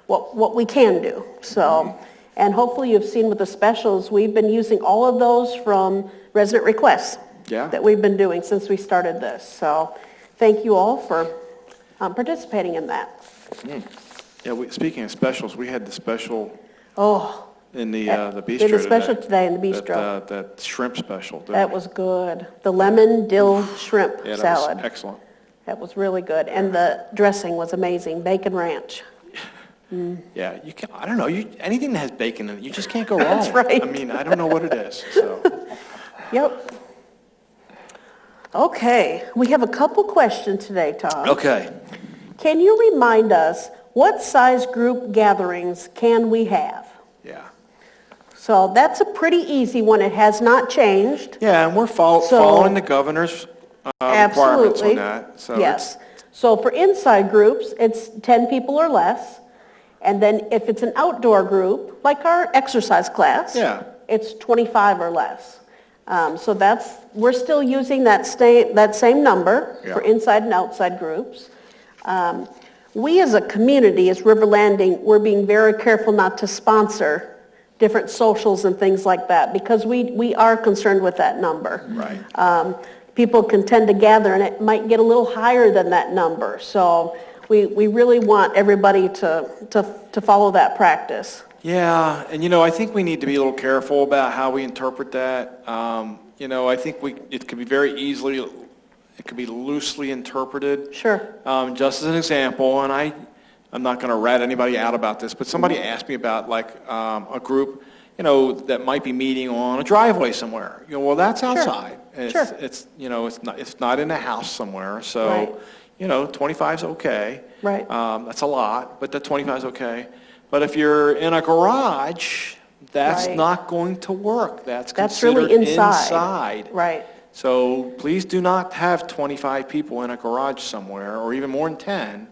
what we can do. So, and hopefully you've seen with the specials, we've been using all of those from resident requests that we've been doing since we started this. So thank you all for participating in that. Yeah, speaking of specials, we had the special Oh, in the bistro did a special today in the That, bistro. that shrimp special. That was good. The lemon dill shrimp Yeah, that salad. was excellent. That was really good. And the dressing was amazing, bacon ranch. Yeah, you can. I don't know. Anything that has bacon in it, you just can't go wrong. That's right. I mean, I don't know what it is. So Yep. Okay, we have a couple questions today, Tom. okay. Can you remind us what size group gatherings can we have? Yeah. So that's a pretty easy one. It has not changed. Yeah, and we're following the governor's requirements on Absolutely. that. So Yes. So for inside groups, it's 10 people or less. And then if it's an outdoor group, like our exercise class, Yeah. it's 25 or less. So we're still using that same number for Yeah. inside and outside groups. We as a community, as River Landing, we're being very careful not to sponsor different socials and things like that because we are concerned with that number. Right. People can tend to gather and it might get a little higher than that number. So we really want everybody to follow that practice. Yeah, and I think we need to be a little careful about how we interpret that. I think it could be it could be loosely interpreted. Sure. Just as an example, and I'm not going to rat anybody out about this, but somebody asked me about like a group, that might be meeting on a driveway somewhere. Well, that's outside. And Sure. It's not in a house somewhere. So, Right. 25 is okay. Right. That's a lot, but the 25 is okay. But if you're in a garage, that's Right. not going to work. That's That's considered really inside. inside. Right. So please do not have 25 people in a garage somewhere, or even more than 10.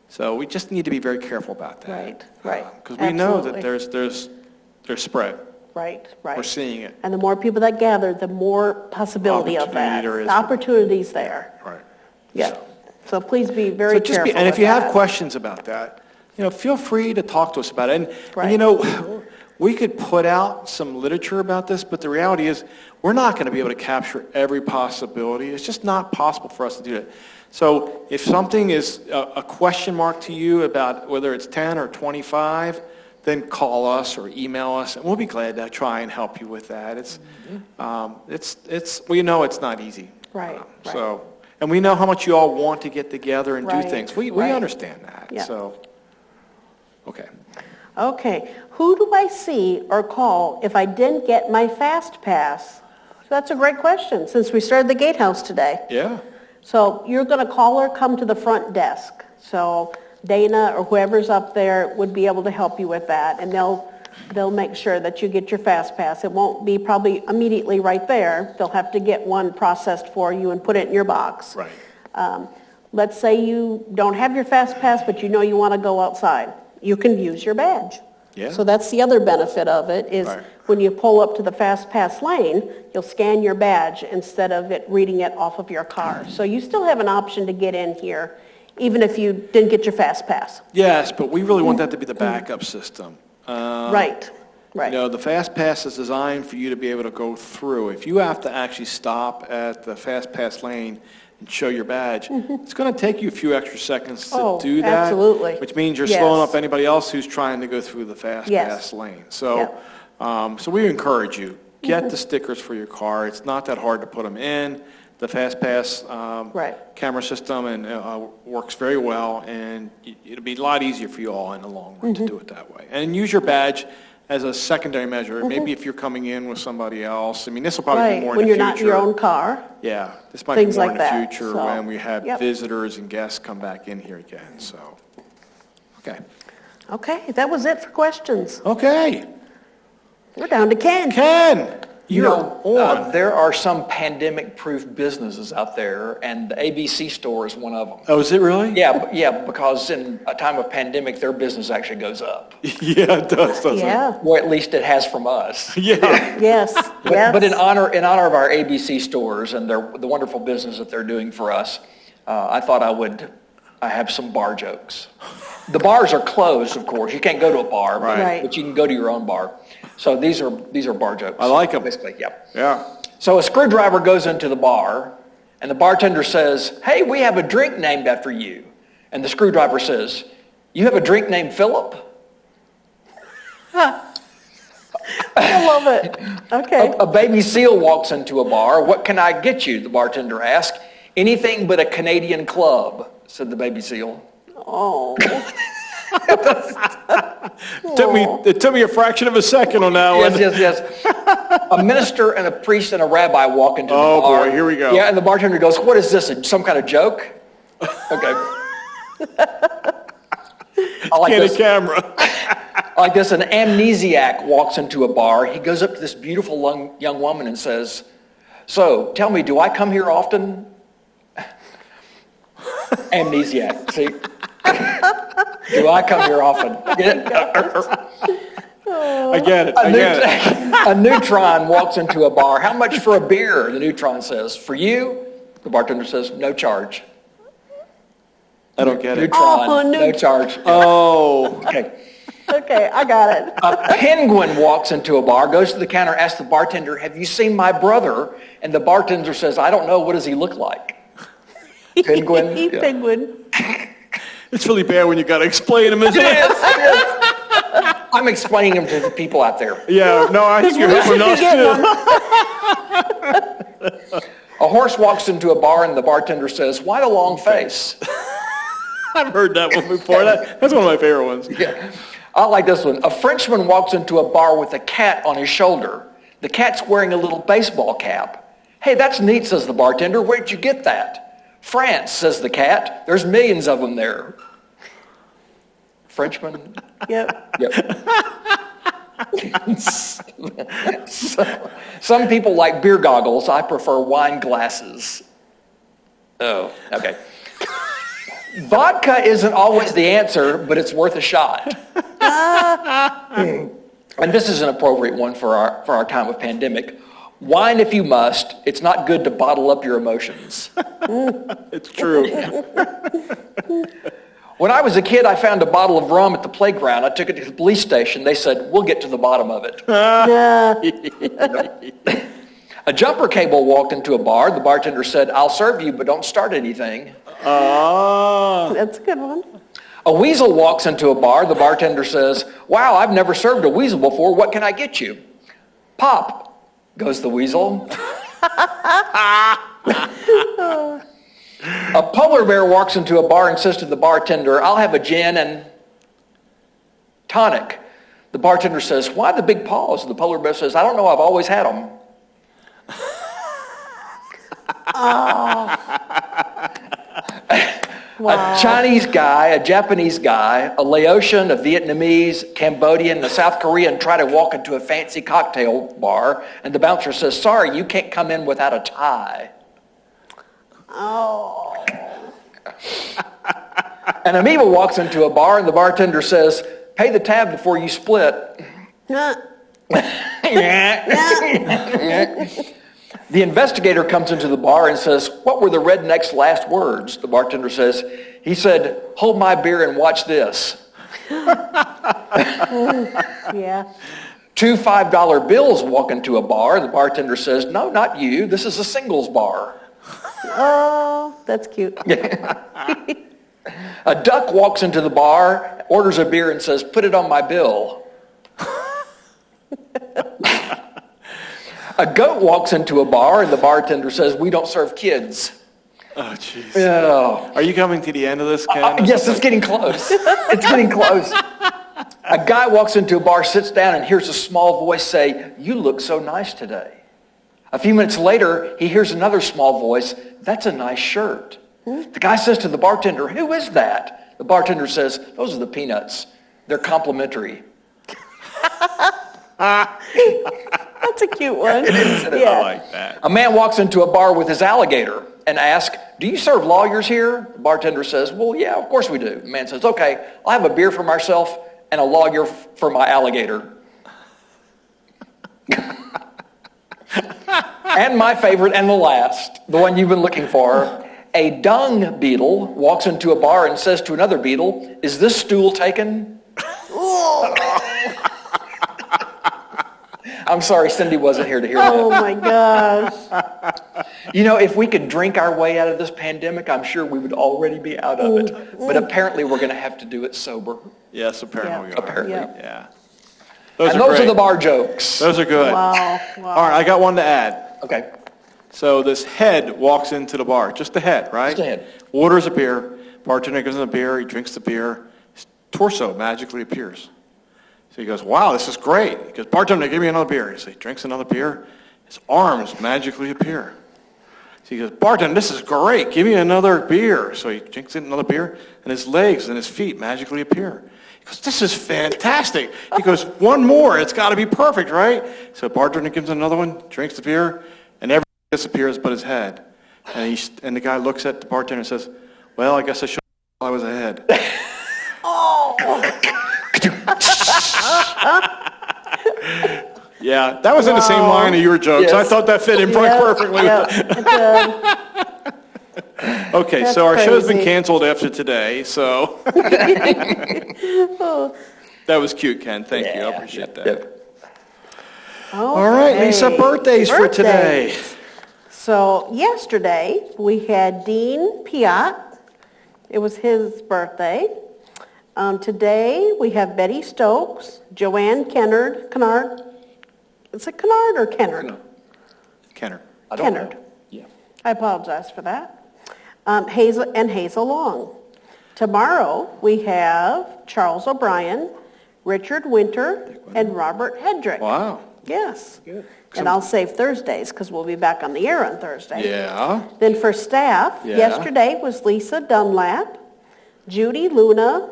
So we just need to be very careful about that. Right. Because we know that Absolutely. there's spread. Right. We're seeing it. And the more people that gather, the more possibility of that. Opportunity there is. The opportunity's there. Right. Yeah. So please be very careful And if with you have that. questions about that, feel free to talk to us about it. Right. And we could put out some literature about this, but the reality is we're not going to be able to capture every possibility. It's just not possible for us to do that. So if something is a question mark to you about whether it's 10 or 25, then call us or email us, and we'll be glad to try and help you with that. We know it's not easy. Right. So, and we know how much you all want to get together and do Right, things. We right. understand that. Yeah. So, okay. Okay. Who do I see or call if I didn't get my Fastpass? So that's a great question since we started the Gatehouse today. Yeah. So you're going to call or come to the front desk. So Dana or whoever's up there would be able to help you with that, and they'll make sure that you get your Fastpass. It won't be probably immediately right there. They'll have to get one processed for you and put it in your box. Right. Let's say you don't have your Fastpass, but you want to go outside. You can use your badge. Yeah. So that's the other benefit of it is Right. when you pull up to the Fastpass lane, you'll scan your badge instead of it reading it off of your car. So you still have an option to get in here, even if you didn't get your Fastpass. Yes, but we really want that to be the backup system. Right. The Fastpass is designed for you to be able to go through. If you have to actually stop at the Fastpass lane and show your badge, it's going to take you a few extra seconds to do that. Absolutely. Which means you're Yes. slowing up anybody else who's trying to go through the Fastpass Yes. lane. So, Yep. so we encourage you, get the stickers for your car. It's not that hard to put them in. The Fastpass Right. camera system and works very well, and it'll be a lot easier for you all in the long run to do it that way. And use your badge as a secondary measure. Maybe if you're coming in with somebody else. I mean, this will probably be Right. more in When the you're future. not in your own car. Yeah, this might Things be more like in the that, future so, when we have yep. visitors and guests come back in here again. So, okay. Okay, that was it for questions. Okay. We're down to Ken. Ken, you're on. There are some pandemic-proof businesses out there, and the ABC store is one of them. Oh, is it really? Yeah, because in a time of pandemic, their business actually goes up. Yeah, it does, doesn't it? Yeah. Well, at least it has from us. Yeah. Yes. Yes. But in honor of our ABC stores and the wonderful business that they're doing for us, I thought I have some bar jokes. The bars are closed, of course. You can't go to a bar, Right. but you can go to your own bar. So these are bar jokes. I like 'em. Basically, yeah. Yeah. So a screwdriver goes into the bar, and the bartender says, "Hey, we have a drink named after you." And the screwdriver says, "You have a drink named Philip?" I love it. Okay. A baby seal walks into a bar. What can I get you? The bartender asked. Anything but a Canadian club, said the baby seal. Oh. It took me a fraction of a second on that one. Yes. A minister and a priest and a rabbi walk into the bar. Oh, boy, here we go. Yeah, and the bartender goes, what is this, some kind of joke? Okay. I like Candid this. camera. I like this. An amnesiac walks into a bar. He goes up to this beautiful young woman and says, so, tell me, do I come here often? Amnesiac, see? Do I come here often? Get it? I get it. A neutron walks into a bar. How much for a beer? The neutron says. For you? The bartender says, no charge. I don't get it. Neutron, no charge. Oh. Okay. Okay, I got it. A penguin walks into a bar, goes to the counter, asks the bartender, have you seen my brother? And the bartender says, I don't know. What does he look like? Penguin. Yeah. Penguin. It's really bad when you got to explain them, isn't it? Yes. I'm explaining them to the people out there. Yeah, no, I think you're helping us too. A horse walks into a bar and the bartender says, why the long face? I've heard that one before. That's one of my favorite ones. Yeah. I like this one. A Frenchman walks into a bar with a cat on his shoulder. The cat's wearing a little baseball cap. Hey, that's neat, says the bartender. Where'd you get that? France, says the cat. There's millions of them there. Frenchman? Yep. Some people like beer goggles. I prefer wine glasses. Oh, okay. Vodka isn't always the answer, but it's worth a shot. And this is an appropriate one for our time of pandemic. Wine if you must. It's not good to bottle up your emotions. It's true. When I was a kid, I found a bottle of rum at the playground. I took it to the police station. They said, we'll get to the bottom of it. A jumper cable walked into a bar. The bartender said, I'll serve you, but don't start anything. That's a good one. A weasel walks into a bar. The bartender says, wow, I've never served a weasel before. What can I get you? Pop, goes the weasel. A polar bear walks into a bar and says to the bartender, I'll have a gin and tonic. The bartender says, why the big paws? The polar bear says, I don't know, I've always had them. Wow. A Chinese guy, a Japanese guy, a Laotian, a Vietnamese, Cambodian, a South Korean try to walk into a fancy cocktail bar, and the bouncer says, sorry, you can't come in without a tie. Oh. An amoeba walks into a bar, and the bartender says, pay the tab before you split. The investigator comes into the bar and says, what were the redneck's last words? The bartender says, he said, hold my beer and watch this. Yeah. Two $5 bills walk into a bar. The bartender says, no, not you. This is a singles bar. Oh, that's cute. A duck walks into the bar, orders a beer and says, put it on my bill. A goat walks into a bar and the bartender says, we don't serve kids. Oh, jeez. Oh. Are you coming to the end of this, Ken? Yes, it's getting close. It's getting close. A guy walks into a bar, sits down, and hears a small voice say, you look so nice today. A few minutes later, he hears another small voice, that's a nice shirt. The guy says to the bartender, who is that? The bartender says, those are the peanuts. They're complimentary. That's a cute one. I like that. A man walks into a bar with his alligator and asks, do you serve lawyers here? The bartender says, well, yeah, of course we do. The man says, okay, I'll have a beer for myself and a lawyer for my alligator. And my favorite and the last, the one you've been looking for, a dung beetle walks into a bar and says to another beetle, is this stool taken? I'm sorry, Cindy wasn't here to hear that. Oh my gosh. You know, if we could drink our way out of this pandemic, I'm sure we would already be out of it. But apparently we're going to have to do it sober. Yes, apparently we are. Apparently. Yep. Yeah. Those And are those are great. the bar jokes. Those are good. Wow, All wow. right, I got one to add. Okay. So this head walks into the bar, just the head, right? Just the head. Orders a beer. Bartender gives him a beer. He drinks the beer. His torso magically appears. So he goes, wow, this is great. He goes, bartender, give me another beer. So he drinks another beer. His arms magically appear. So he goes, bartender, this is great. Give me another beer. So he drinks another beer, and his legs and his feet magically appear. He goes, this is fantastic. He goes, one more. It's got to be perfect, right? So bartender gives him another one, drinks the beer, and everything disappears but his head. And the guy looks at the bartender and says, well, I guess I should have while I was ahead. Yeah, that was in the same Wow. line of your jokes. I Yes. thought that fit in Yep, perfectly. yep, it did. Okay, That's so our show's been crazy. canceled after today, so. That was cute, Ken. Thank you. I appreciate that. Yep. All right, Lisa, Okay. birthdays for today. So yesterday, we had Dean Piat. It was his birthday. Today, we have Betty Stokes, Joanne Kennard. Is it Kennard or Kennard? Kenner. I don't Kennard. know. Yeah. I apologize for that. Hazel Long. Tomorrow, we have Charles O'Brien, Richard Winter, and Robert Hedrick. Wow. Yes. Good. And I'll save Thursdays because we'll be back on the air on Thursday. Yeah. Then for staff, Yeah. yesterday was Lisa Dunlap, Judy Luna,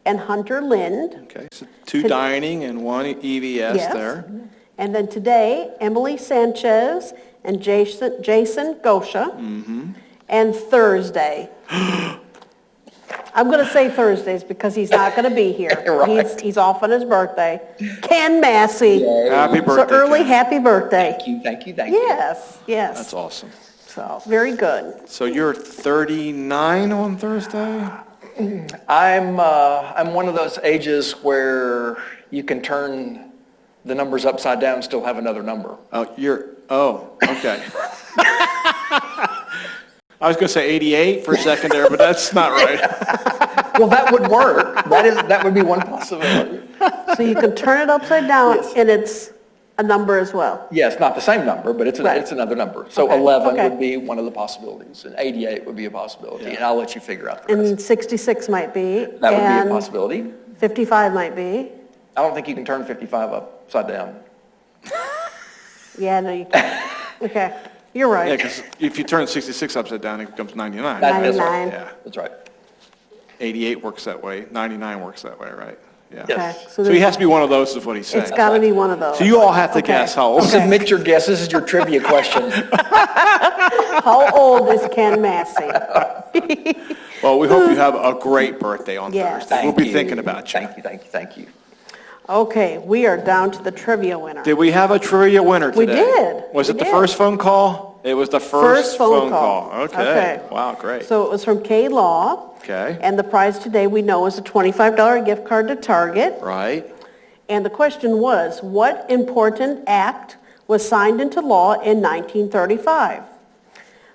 and Hunter Lind. Okay, so 2 dining and 1 EVS Yes. there. And then today, Emily Sanchez and Jason Gosha. Mm-hmm. And Thursday. I'm going to say Thursdays because he's not going to be here. Right. He's off on his birthday. Ken Massey. Happy birthday, So early Ken. happy birthday. Thank you. Yes, yes. That's awesome. So, very good. So you're 39 on Thursday? I'm one of those ages where you can turn the numbers upside down and still have another number. Okay. I was going to say 88 for a second there, but that's not right. Well, that would work. That would be one possibility. So you can turn it upside down Yes. and it's a number as well. Yes, not the same number, but it's Right. another number. So Okay, 11 okay. would be one of the possibilities, and 88 would be a possibility, and I'll let you figure out the rest. And 66 might be. That would be and a possibility. 55 might be. I don't think you can turn 55 upside down. Yeah, no, you can't. Okay, you're Yeah, right. because if you turn 66 upside down, it becomes 99. That's right. 99. Yeah. That's right. 88 works that way. 99 works that way, right? Yeah. Yes. Okay, So he there's- has to be one of those, is what he's saying. It's got to be one of those. So you all have to Okay. guess how old. Submit your guess. This is your trivia question. How old is Ken Massey? Well, we hope you have a great birthday on Yes. Thursday. We'll be thinking about you. Thank you. Okay, we are down to the trivia winner. Did we have a trivia winner We today? did. Was We it the did. first phone call? It was the first phone call. Okay. Okay. Wow, great. So it was from K Law. Okay. And the prize today we know is a $25 gift card to Target. Right. And the question was, what important act was signed into law in 1935?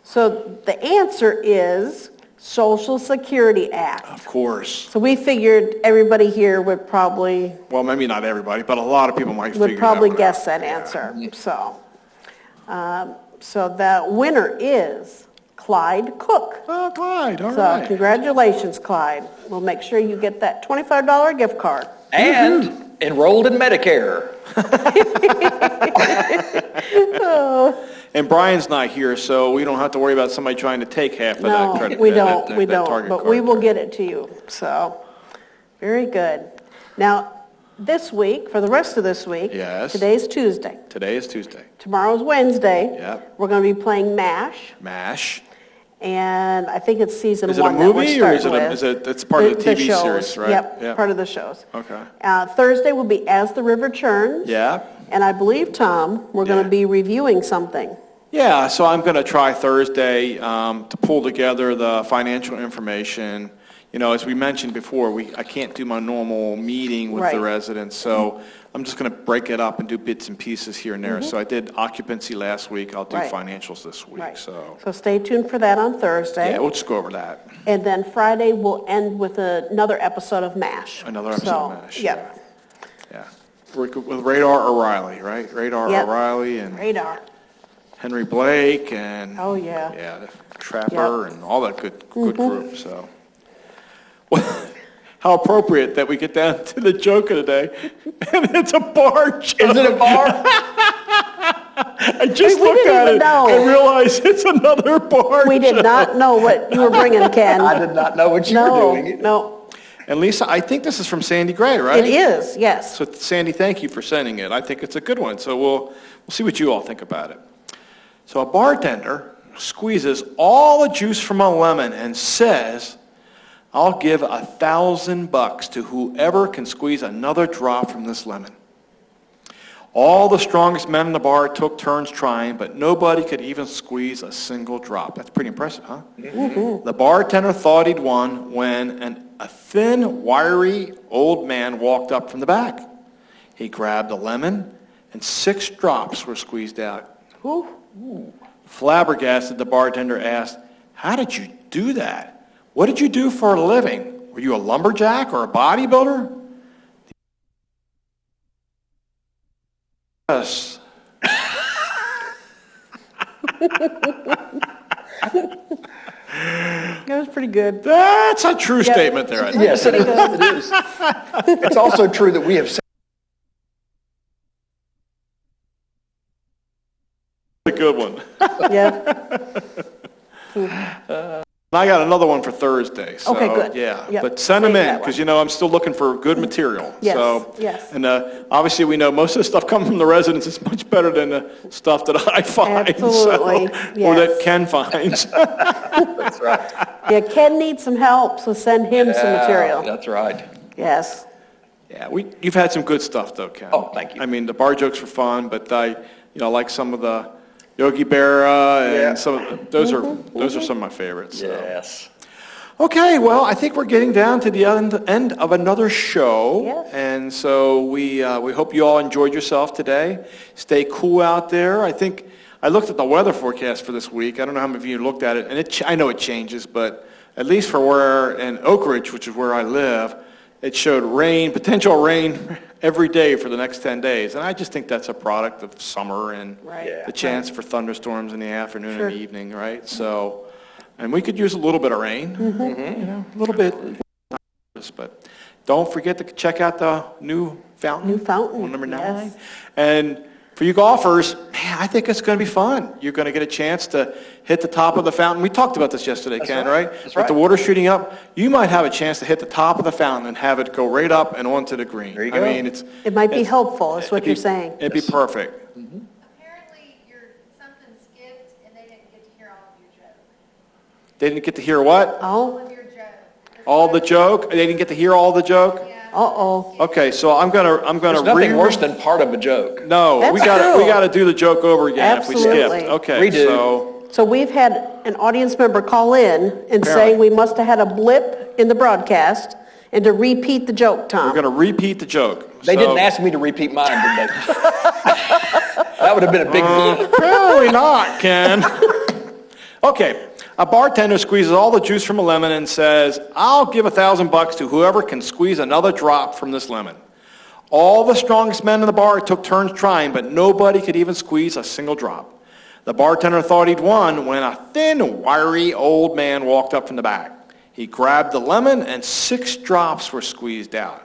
So the answer is Social Security Act. Of course. So we figured everybody here would probably Well, maybe not everybody, but a lot of people might figure would probably that one guess out. that answer. So the winner is Clyde Cook. Oh, Clyde, all So right. congratulations, Clyde. We'll make sure you get that $25 gift card. And enrolled in Medicare. And Brian's not here, so we don't have to worry about somebody trying to take half of that No, credit. we that- don't, that- we that don't, Target but card. we will get it to you, so, very good. Now, this week, for the rest of this week. Yes. Today's Tuesday, Today is Tuesday. tomorrow's Wednesday. Yep. We're going to be playing MASH, MASH. and I think it's season Is it a one that we're movie or is starting it with. it's part of the TV shows, series, right? Yep, part of the shows. Okay. Thursday will be As the River Churns. Yeah. And I believe, Tom, we're going Yeah. to be reviewing something. Yeah, so I'm going to try Thursday to pull together the financial information. You know, as we mentioned before, I can't do my normal meeting with the Right. residents, so I'm just going to break it up and do bits and pieces here and there. So I did occupancy last week. I'll do Right. financials this week. Right. So So stay tuned for that on Thursday. yeah, we'll just go over that. And then Friday, we'll end with another episode of MASH. Another episode of MASH, Yep. Yeah. with Radar O'Reilly, right? Radar Yep. O'Reilly and Radar. Henry Blake and Oh, yeah. the Trapper and all that good group. So, how appropriate that we get down to the joke of the day, and it's a bar joke. Is it a bar? I just We looked didn't at even it know. and realized it's another bar We did joke. not know what you were bringing, Ken. I did not know what you were No, doing. no. And Lisa, I think this is from Sandy Gray, right? It is, yes. So Sandy, thank you for sending it. I think it's a good one. So we'll see what you all think about it. So a bartender squeezes all the juice from a lemon and says, "I'll give $1,000 to whoever can squeeze another drop from this lemon." All the strongest men in the bar took turns trying, but nobody could even squeeze a single drop. That's pretty impressive, huh? Mm-hmm. The bartender thought he'd won when a thin, wiry old man walked up from the back. He grabbed a lemon, and 6 drops were squeezed out. Ooh. Flabbergasted, the bartender asked, "How did you do that? What did you do for a living? Were you a lumberjack or a bodybuilder?" Yes. That was pretty good. That's a true statement there, I think. Yes, it is. It is. It's also true that we have said A good one. Yeah. I got another one for Thursday. So, Okay, good. Yeah, Yep. but send them Save in that because one. I'm still looking for good material. Yes, So, yes. And obviously, we know most of the stuff coming from the residents is much better than the stuff that I find. Absolutely, Or that yes. Ken finds. that's right. Yeah, Ken needs some help, so send him some material. That's right. Yes. Yeah, you've had some good stuff though, Ken. Oh, thank you. I mean, the bar jokes were fun, but I like some of the Yogi Berra and Yeah. some of those are some of my favorites. So. Yes. Okay, well, I think we're getting down to the end of another show, Yes. and so we hope you all enjoyed yourself today. Stay cool out there. I think I looked at the weather forecast for this week. I don't know how many of you looked at it, and I know it changes, but at least for where in Oak Ridge, which is where I live, it showed potential rain every day for the next 10 days, and I just think that's a product of summer and Right. Yeah. the chance for thunderstorms in the afternoon Sure. and the evening, right? So. And we could use a little bit of rain, a little bit. But don't forget to check out the new fountain. New fountain, On number 9. yes. And for you golfers, man, I think it's going to be fun. You're going to get a chance to hit the top of the fountain. We talked about this yesterday, Ken, right? That's With right. the water shooting up, you might have a chance to hit the top of the fountain and have it go right up and onto the green. There you I go. mean, It might be helpful, is what you're saying. It'd be perfect. Apparently, something skipped and they didn't get to hear all of your joke. They didn't get to hear what? Oh, Of your joke. All the joke? They didn't get to hear all the joke? Yeah. uh-oh. Okay, so I'm gonna There's nothing worse than part of a joke. No, That's we true. gotta do the joke over again if we Absolutely. skipped. Okay, Redo. so So we've had an audience member call in and say Apparently. we must have had a blip in the broadcast and to repeat the joke, Tom. we're gonna repeat the joke. They So- didn't ask me to repeat mine, did they? That would have been a big blip. Apparently not, Ken. Okay, a bartender squeezes all the juice from a lemon and says, "I'll give $1,000 to whoever can squeeze another drop from this lemon." All the strongest men in the bar took turns trying, but nobody could even squeeze a single drop. The bartender thought he'd won when a thin, wiry old man walked up from the back. He grabbed the lemon and 6 drops were squeezed out.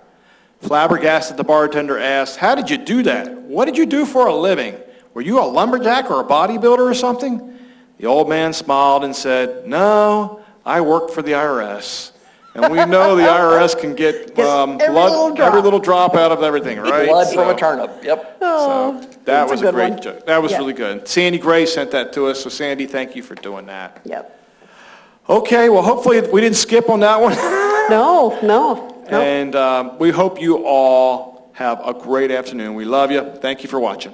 Flabbergasted, the bartender asked, "How did you do that? What did you do for a living? Were you a lumberjack or a bodybuilder or something?" The old man smiled and said, "No, I worked for the IRS." And we know the IRS can get every little drop out of everything, right? Blood from So- a turnip, yep. so that that's a was a good great one. joke. That was Yeah. really good. Sandy Gray sent that to us, so Sandy, thank you for doing that. Yep. Okay, well, hopefully we didn't skip on that one. No. And we hope you all have a great afternoon. We love you. Thank you for watching.